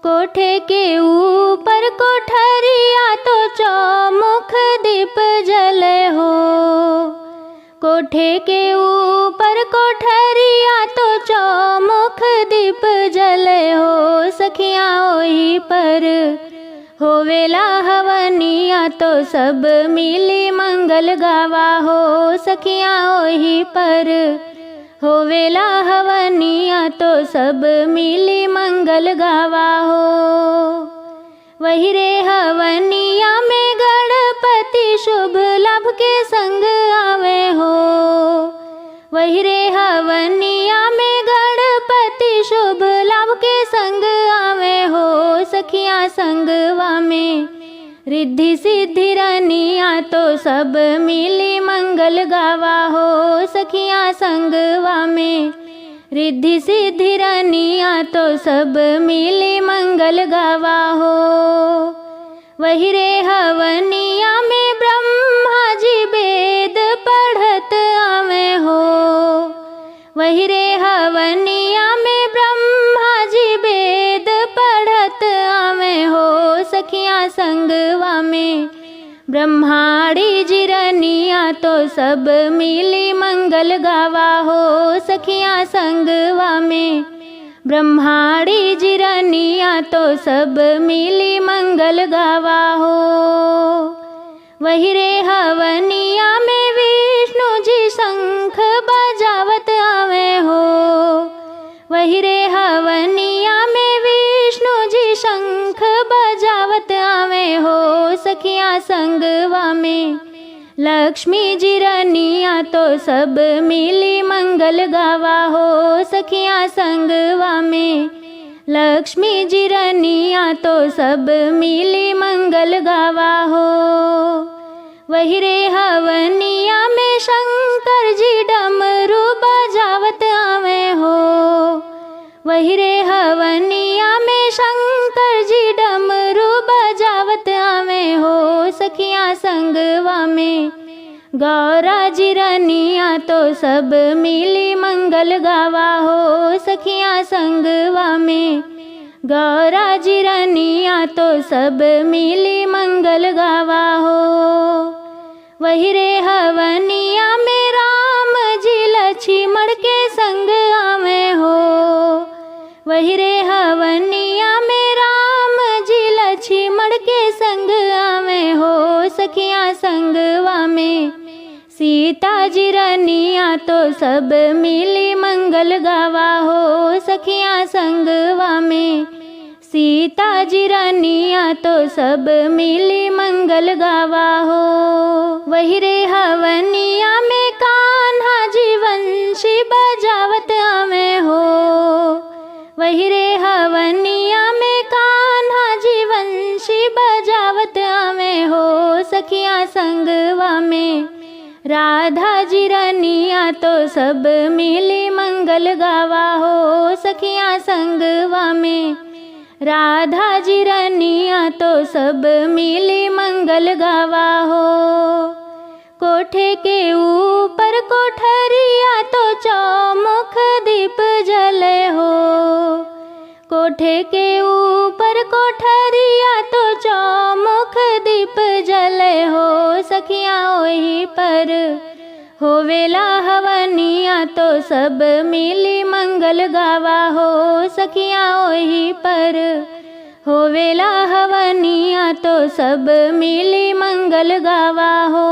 कोठे के ऊपर कोठरिया तो चौमुख दीप जले हो। कोठे के ऊपर कोठरिया तो चौमुख दीप जले हो। सखियाँ ओही पर होवेला हवनिया तो सब मिली मंगल गावा हो। सखियाँ ओही पर होवेला हवनिया तो सब मिली मंगल गावा हो। वही रे हवनिया में गणपति शुभ लाभ के संग आवे हो। वही रे हवनिया में गणपति शुभ लाभ के संग आवे हो। सखियाँ संगवा में रिद्धि सिद्धि रनिया तो सब मिली मंगल गावा हो। सखियाँ संगवा में रिद्धि सिद्धि रनिया तो सब मिली मंगल गावा हो। वही रे हवनिया में ब्रह्मा जी वेद पढ़त आवे हो। वही रे हवनिया में ब्रह्मा जी वेद पढ़त आवे हो। सखियाँ संगवा में ब्रह्माणी जिरनिया तो सब मिली मंगल गावा हो। सखियाँ संगवा में ब्रह्माणी जिरनिया तो सब मिली मंगल गावा हो। वही रे हवनिया में विष्णु जी शंख बजावत आवे हो। वही रे हवनिया में विष्णु जी शंख बजावत आवे हो। सखियाँ संगवा में लक्ष्मी जी रनिया तो सब मिली मंगल गावा हो। सखियाँ संगवा में लक्ष्मी जी रनिया तो सब मिली मंगल गावा हो। वही रे हवनिया में शंकर जी डमरू बजावत आवे हो। वही रे हवनिया में शंकर जी डमरू बजावत आवे हो। सखियाँ संगवा में गौरा जी रनिया तो सब मिली मंगल गावा हो। सखियाँ संगवा में गौरा जी रनिया तो सब मिली मंगल गावा हो। वही रे हवनिया में राम जी लक्ष्मण के संग आवे हो। वही रे हवनिया में राम जी लक्ष्मण के संग आवे हो। सखियाँ संगवा में सीता जी रनिया तो सब मिली मंगल गावा हो। सखियाँ संगवा में सीता जी रनिया तो सब मिली मंगल गावा हो। वही रे हवनिया में कान्हा जी वंशी बजावत आवे हो। वही रे हवनिया में कान्हा जी वंशी बजावत आवे हो। सखियाँ संगवा में राधा जी रनिया तो सब मिली मंगल गावा हो। सखियाँ संगवा में राधा जी रनिया तो सब मिली मंगल गावा हो। कोठे के ऊपर कोठरिया तो चौमुख दीप जले हो। कोठे के ऊपर कोठरिया तो चौमुख दीप जले हो। सखियाँ ओही पर होवेला हवनिया तो सब मिली मंगल गावा हो। सखियाँ ओही पर होवेला हवनिया तो सब मिली मंगल गावा हो।